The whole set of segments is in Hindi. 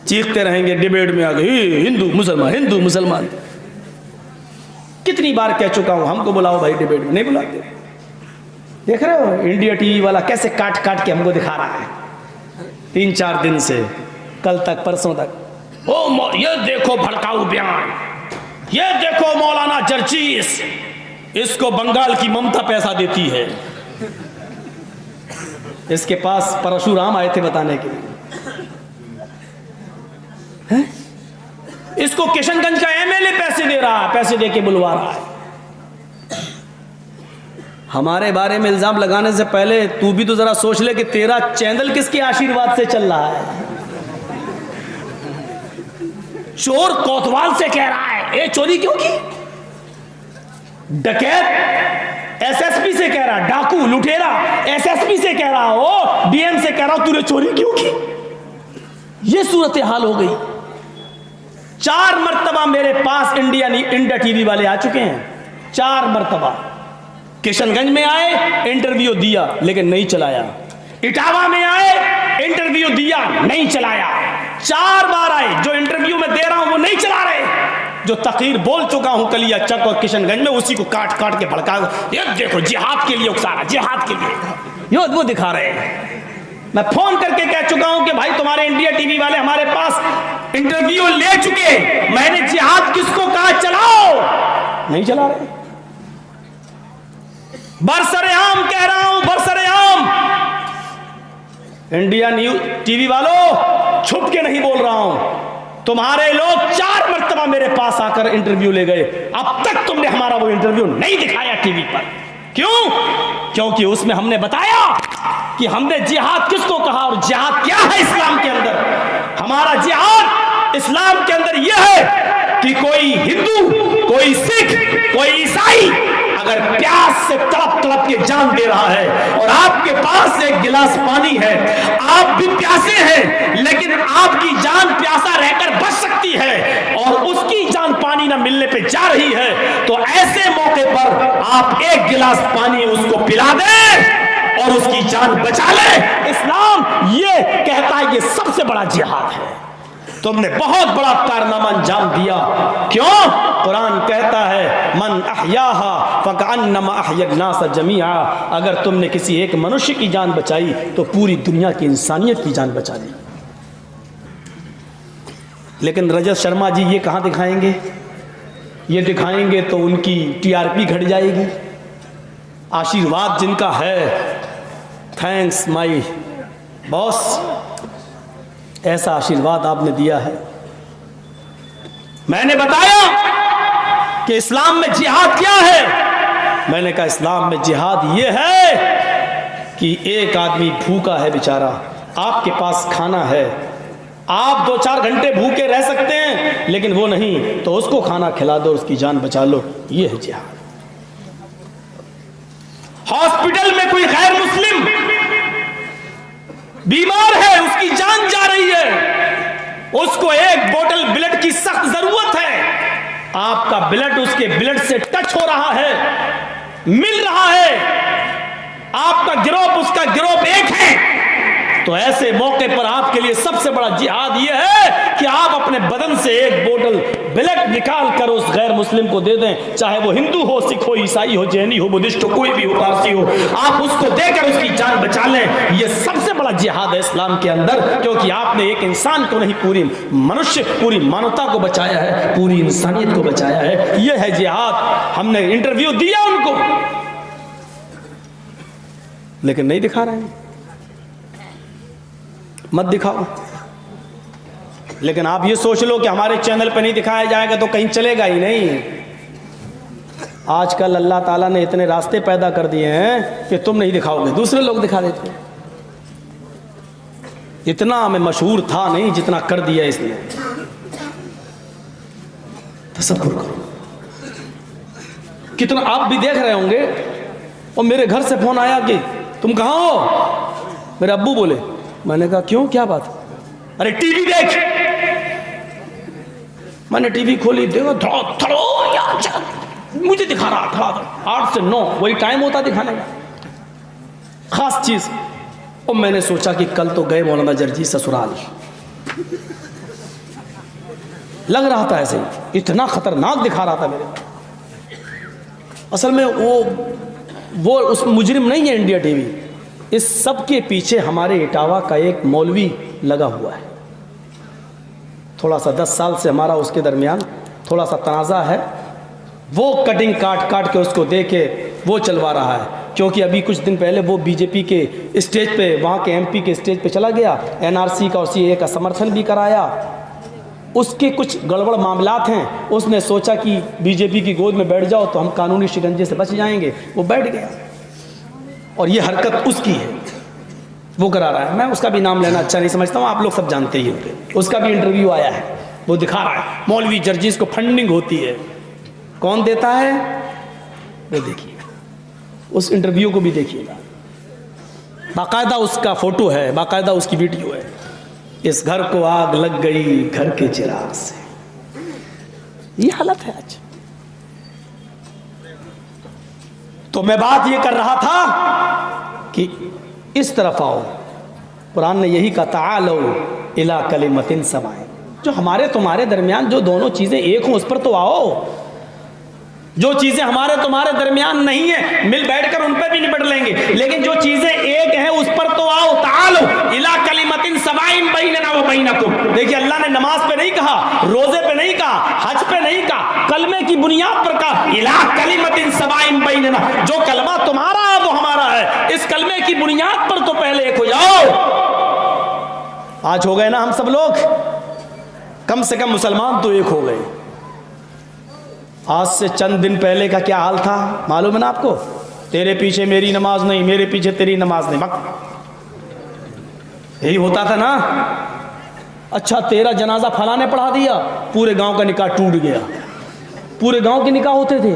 चीखते रहेंगे डिबेट में आगे हिंदू मुसलमान हिंदू मुसलमान। कितनी बार कह चुका हूं हमको बुलाओ भाई डिबेट में, नहीं बुलाते। देख रहे हो इंडिया टीवी वाला कैसे काट काट के हमको दिखा रहा है 3-4 दिन से, कल तक परसों तक। ओ ये देखो भड़काऊ बयान, ये देखो मौलाना जर्जीस, इसको बंगाल की ममता पैसा देती है। इसके पास परशुराम आए थे बताने के लिए। इसको किशनगंज का एमएलए पैसे दे रहा है, पैसे देके बुलवा रहा है। हमारे बारे में इल्जाम लगाने से पहले तू भी तो जरा सोच ले कि तेरा चैनल किसके आशीर्वाद से चल रहा है। चोर कोतवाल से कह रहा है ये चोरी क्यों की, डकैत एसएसपी से कह रहा, डाकू लुटेरा एसएसपी से कह रहा, हो डीएम से कह रहा तूने चोरी क्यों की। ये सूरत हाल हो गई। 4 मर्तबा मेरे पास इंडिया टीवी वाले आ चुके हैं, 4 मर्तबा। किशनगंज में आए, इंटरव्यू दिया लेकिन नहीं चलाया। इटावा में आए, इंटरव्यू दिया नहीं चलाया। 4 बार आए, जो इंटरव्यू में दे रहा हूं वो नहीं चला रहे। जो तकरीर बोल चुका हूं कलिया चक और किशनगंज में, उसी को काट काट के भड़का, ये देखो जिहाद के लिए उकसा रहा, जिहाद के लिए ये वो दिखा रहे हैं। मैं फोन करके कह चुका हूं कि भाई तुम्हारे इंडिया टीवी वाले हमारे पास इंटरव्यू ले चुके, मैंने जिहाद किसको कहा चलाओ, नहीं चला रहे। बरसरेआम कह रहा हूं, बरसरेआम। इंडिया न्यूज टीवी वालों छुप के नहीं बोल रहा हूं, तुम्हारे लोग 4 मर्तबा मेरे पास आकर इंटरव्यू ले गए, अब तक तुमने हमारा वो इंटरव्यू नहीं दिखाया टीवी पर। क्यों? क्योंकि उसमें हमने बताया कि हमने जिहाद किसको कहा और जिहाद क्या है इस्लाम के अंदर। हमारा जिहाद इस्लाम के अंदर यह है कि कोई हिंदू, कोई सिख, कोई ईसाई अगर प्यास से तड़प तड़प के जान दे रहा है और आपके पास एक गिलास पानी है, आप भी प्यासे हैं लेकिन आपकी जान प्यासा रहकर बच सकती है और उसकी जान पानी ना मिलने पे जा रही है, तो ऐसे मौके पर आप एक गिलास पानी उसको पिला दें और उसकी जान बचा ले। इस्लाम ये कहता है ये सबसे बड़ा जिहाद है। तुमने बहुत बड़ा कारनामा अंजाम दिया। क्यों? कुरान कहता है मन अहयाहा फकअन्नमा अहयन्नास जमीआ। अगर तुमने किसी एक मनुष्य की जान बचाई तो पूरी दुनिया की इंसानियत की जान बचा दी। लेकिन रजत शर्मा जी ये कहां दिखाएंगे? ये दिखाएंगे तो उनकी टीआरपी घट जाएगी। आशीर्वाद जिनका है, थैंक्स माई बॉस, ऐसा आशीर्वाद आपने दिया है। मैंने बताया कि इस्लाम में जिहाद क्या है। मैंने कहा इस्लाम में जिहाद ये है कि एक आदमी भूखा है बेचारा, आपके पास खाना है, आप 2-4 घंटे भूखे रह सकते हैं लेकिन वो नहीं, तो उसको खाना खिला दो, उसकी जान बचा लो, ये है जिहाद। हॉस्पिटल में कोई गैर मुस्लिम बीमार है, उसकी जान जा रही है, उसको एक बोतल ब्लड की सख्त जरूरत है, आपका ब्लड उसके ब्लड से टच हो रहा है, मिल रहा है, आपका गिरोह उसका गिरोह एक है, तो ऐसे मौके पर आपके लिए सबसे बड़ा जिहाद यह है कि आप अपने बदन से एक बोतल ब्लड निकाल कर उस गैर मुस्लिम को दे दें, चाहे वो हिंदू हो, सिख हो, ईसाई हो, जैनी हो, बुद्धिस्ट हो, कोई भी हो, पारसी हो, आप उसको देकर उसकी जान बचा लें। ये सबसे बड़ा जिहाद है इस्लाम के अंदर, क्योंकि आपने एक इंसान को नहीं, पूरी मनुष्य, पूरी मानवता को बचाया है, पूरी इंसानियत को बचाया है। यह है जिहाद। हमने इंटरव्यू दिया उनको लेकिन नहीं दिखा रहे हैं। मत दिखाओ, लेकिन आप ये सोच लो कि हमारे चैनल पे नहीं दिखाया जाएगा तो कहीं चलेगा ही नहीं। आजकल अल्लाह ताला ने इतने रास्ते पैदा कर दिए हैं कि तुम नहीं दिखाओगे, दूसरे लोग दिखा देते हैं। इतना मैं मशहूर था नहीं जितना कर दिया इसने। तसव्वुर करो कितना। आप भी देख रहे होंगे, और मेरे घर से फोन आया कि तुम कहाँ हो? मेरे अब्बू बोले। मैंने कहा क्यों, क्या बात? अरे टीवी देख। मैंने टीवी खोली, देखो मुझे दिखा रहा था 8 से 9, वही टाइम होता दिखाने का, खास चीज। और मैंने सोचा कि कल तो गए मौलाना जर्जी ससुराल, लग रहा था ऐसे ही, इतना खतरनाक दिखा रहा था मेरे को। असल में वो उस मुजरिम नहीं है इंडिया टीवी। इस सब के पीछे हमारे इटावा का एक मौलवी लगा हुआ है। थोड़ा सा 10 साल से हमारा उसके दरमियान थोड़ा सा तनाज़ा है। वो कटिंग काट काट के उसको दे के वो चलवा रहा है, क्योंकि अभी कुछ दिन पहले वो बीजेपी के स्टेज पे, वहाँ के एमपी के स्टेज पे चला गया, एनआरसी का और सीएए का समर्थन भी कराया। उसके कुछ गड़बड़ मामलात हैं, उसने सोचा कि बीजेपी की गोद में बैठ जाओ तो हम कानूनी शिकंजे से बच जाएंगे। वो बैठ गया और ये हरकत उसकी है, वो करा रहा है। मैं उसका भी नाम लेना अच्छा नहीं समझता हूँ, आप लोग सब जानते ही होंगे। उसका भी इंटरव्यू आया है, वो दिखा रहा है मौलवी जर्जीस को फंडिंग होती है। कौन देता है वो देखिए, उस इंटरव्यू को भी देखिएगा। बाकायदा उसका फोटो है, बाकायदा उसकी वीडियो है। इस घर को आग लग गई घर के चिराग से, ये हालत है आज। तो मैं बात ये कर रहा था कि इस तरफ आओ। कुरान ने यही कहा, तालो इला कलिमतिन सवाए, जो हमारे तुम्हारे दरमियान जो दोनों चीजें एक हों उस पर तो आओ। जो चीजें हमारे तुम्हारे दरमियान नहीं है, मिल बैठकर उन पर भी निपट लेंगे, लेकिन जो चीजें एक हैं उस पर तो आओ। तालो इला कलिमतिन सवाइन बैनना व बैनकुम। देखिए, अल्लाह ने नमाज पे नहीं कहा, रोजे पे नहीं कहा, हज पे नहीं कहा, कलमे की बुनियाद पर कहा इला कलिमतिन सवाइन बैनना। जो कलमा तुम्हारा है वो हमारा है, इस कलमे की बुनियाद पर तो पहले एक हो जाओ। आज हो गए ना हम सब लोग, कम से कम मुसलमान तो एक हो गए। आज से चंद दिन पहले का क्या हाल था मालूम है ना आपको? तेरे पीछे मेरी नमाज नहीं, मेरे पीछे तेरी नमाज नहीं, यही होता था ना। अच्छा, तेरा जनाजा फला ने पढ़ा दिया, पूरे गांव का निकाह टूट गया। पूरे गांव के निकाह होते थे,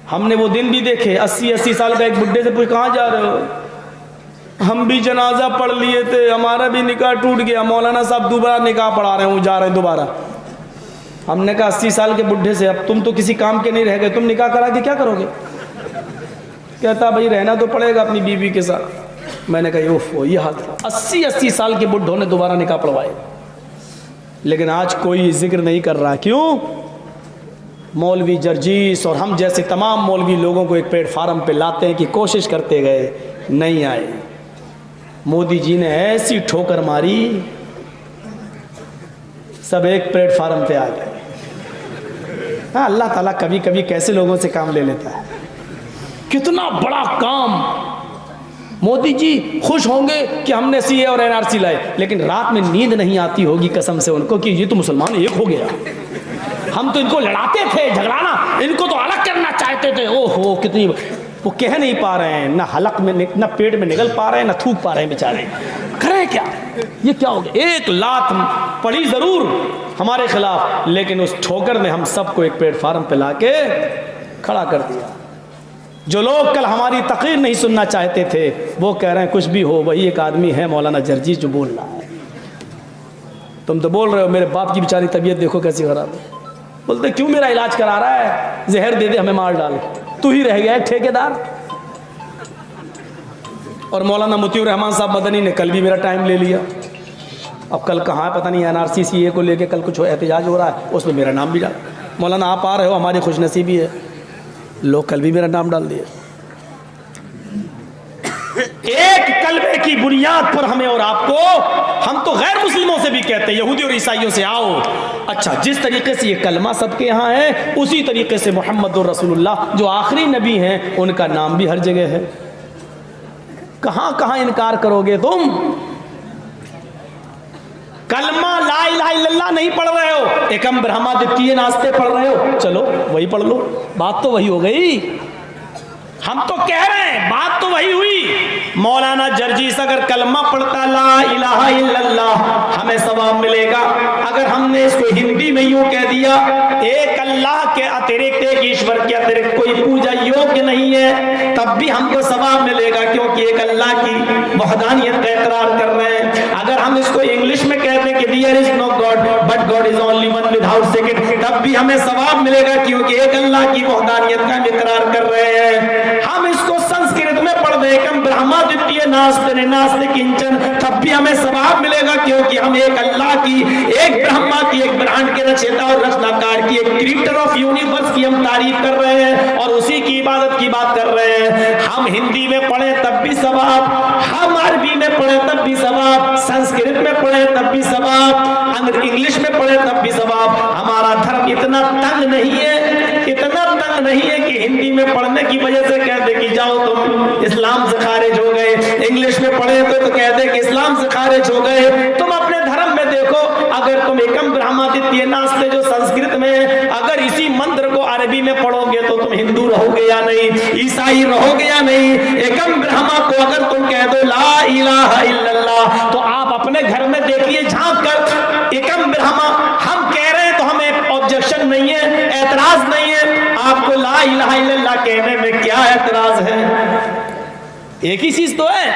हमने वो दिन भी देखे। 80-80 साल का एक बुड्ढे से पूछ, कहाँ जा रहे हो? हम भी जनाजा पढ़ लिए थे, हमारा भी निकाह टूट गया, मौलाना साहब दोबारा निकाह पढ़ा रहे हैं, जा रहे हैं दोबारा। हमने कहा 80 साल के बुढ़े से, अब तुम तो किसी काम के नहीं रह गए, तुम निकाह करा के क्या करोगे? कहता भाई रहना तो पड़ेगा अपनी बीवी के साथ। मैंने कहा ओफो, ये हाल था। 80 साल के बुढ़ों ने दोबारा निकाह पढ़वाए, लेकिन आज कोई जिक्र नहीं कर रहा। क्यों? मौलवी जर्जीस और हम जैसे तमाम मौलवी लोगों को एक प्लेटफार्म पे लाते हैं कि कोशिश करते गए, नहीं आए। मोदी जी ने ऐसी ठोकर मारी, सब एक प्लेटफार्म पे आ गए। हाँ, अल्लाह ताला कभी कभी कैसे लोगों से काम ले लेता है। कितना बड़ा काम। मोदी जी खुश होंगे कि हमने सीए और एनआरसी लाए, लेकिन रात में नींद नहीं आती होगी कसम से उनको कि ये तो मुसलमान एक हो गया। हम तो इनको लड़ाते थे, झगड़ाना, इनको तो अलग करना चाहते थे। ओहो, कितनी वो कह नहीं पा रहे हैं, ना हलक में ना पेट में निकल पा रहे हैं, ना थूक पा रहे हैं बेचारे। करें क्या? ये क्या हो गया? एक लात पड़ी जरूर हमारे खिलाफ, लेकिन उस ठोकर ने हम सबको एक प्लेटफार्म पे लाके खड़ा कर दिया। जो लोग कल हमारी तकरीर नहीं सुनना चाहते थे, वो कह रहे हैं कुछ भी हो, वही एक आदमी है मौलाना जर्जीस जो बोल रहा है। तुम तो बोल रहे हो मेरे बाप की बेचारी तबीयत देखो कैसी खराब है। बोलते क्यों मेरा इलाज करा रहा है? जहर दे दे, हमें मार डाल, तू ही रह गया ठेकेदार। और मौलाना मुतीउर रहमान साहब मदनी ने कल भी मेरा टाइम ले लिया। अब कल कहाँ पता नहीं, एनआरसी सीए को लेके कल कुछ एहतजाज हो रहा है, उसमें मेरा नाम भी डाल। मौलाना आप आ रहे हो, हमारी खुशनसीबी है, लोग कल भी मेरा नाम डाल दिए। एक कलमे की बुनियाद पर हमें और आपको, हम तो गैर मुस्लिमों से भी कहते हैं, यहूदी और ईसाइयों से आओ। अच्छा, जिस तरीके से ये कलमा सबके यहाँ है, उसी तरीके से मोहम्मद रसूलुल्लाह जो आखिरी नबी हैं, उनका नाम भी हर जगह है। कहां कहां इनकार करोगे तुम? कलमा ला इलाहा इल्लल्लाह नहीं पढ़ रहे हो, एकम ब्रह्मा द्वितीय नास्ते पढ़ रहे हो, चलो वही पढ़ लो, बात तो वही हो गई। हम तो कह रहे हैं, बात तो वही हुई। मौलाना जर्जीस अगर कलमा पढ़ता ला इलाहा इल्लल्लाह, हमें सवाब मिलेगा। अगर हमने इसको हिंदी में यूं कह दिया, एक अल्लाह के अतिरिक्त, एक ईश्वर के अतिरिक्त कोई पूजा योग्य नहीं है, तब भी हमको सवाब मिलेगा, क्योंकि एक अल्लाह की वहदानियत का इकरार कर रहे हैं। अगर हम इसको इंग्लिश में कहते हैं कि there is no God but God is only one without second, तब भी हमें सवाब मिलेगा, क्योंकि एक अल्लाह की वहदानियत का इकरार कर रहे हैं। हम इसको संस्कृत में पढ़ दें, कम ब्रह्मा द्वितीय नास्ते नास्ते किंचन, तब भी हमें सवाब मिलेगा, क्योंकि हम एक अल्लाह की, एक ब्रह्मा की, एक ब्रह्मांड के रचयिता और रचनाकार की, एक क्रिएटर ऑफ यूनिवर्स की हम तारीफ कर रहे हैं और उसी की इबादत की बात कर रहे हैं। हम हिंदी में पढ़े तब भी सवाब, हम अरबी में पढ़े तब भी सवाब, संस्कृत में पढ़े तब भी सवाब, इंग्लिश में पढ़े तब भी सवाब। हमारा धर्म इतना तंग नहीं है, इतना तंग नहीं है कि हिंदी में पढ़ने की वजह से कह दे कि जाओ तुम इस्लाम से खारिज हो गए, इंग्लिश में पढ़े तो कह दे कि इस्लाम से खारिज हो गए। तुम अपने धर्म में देखो, अगर तुम एकम ब्रह्मादित्य नास्ते जो संस्कृत में, अगर इसी मंत्र को अरबी में पढ़ोगे तो तुम हिंदू रहोगे या नहीं, ईसाई रहोगे या नहीं। एकम ब्रह्मा को अगर तुम कह दो ला इलाहा इल्लल्लाह, तो आप अपने घर में देखिए झांक कर, एकम ब्रह्मा हम कह रहे हैं तो हमें ऑब्जेक्शन नहीं है, एतराज नहीं है। आपको ला इलाहा इल्लल्लाह कहने में क्या एतराज है? एक ही चीज तो है,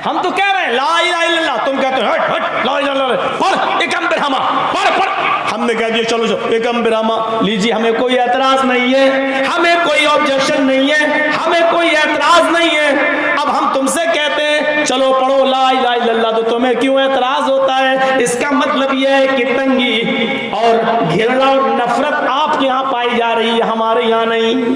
हम तो कह रहे हैं ला इलाहा इल्लल्लाह, तुम कहते हो हट हट ला इलाहा इल्लल्लाह, पढ़ एकम ब्रह्मा, पढ़ पढ़। हमने कह दिया चलो चलो एकम ब्रह्मा लीजिए, हमें कोई एतराज नहीं है, हमें कोई ऑब्जेक्शन नहीं है, हमें कोई एतराज नहीं है। अब हम तुमसे कहते हैं चलो पढ़ो ला इलाहा इल्लल्लाह, तो तुम्हें क्यों एतराज होता है? इसका मतलब यह है कि तंगी और घृणा और नफरत आपके यहाँ पाई जा रही है, हमारे यहाँ नहीं।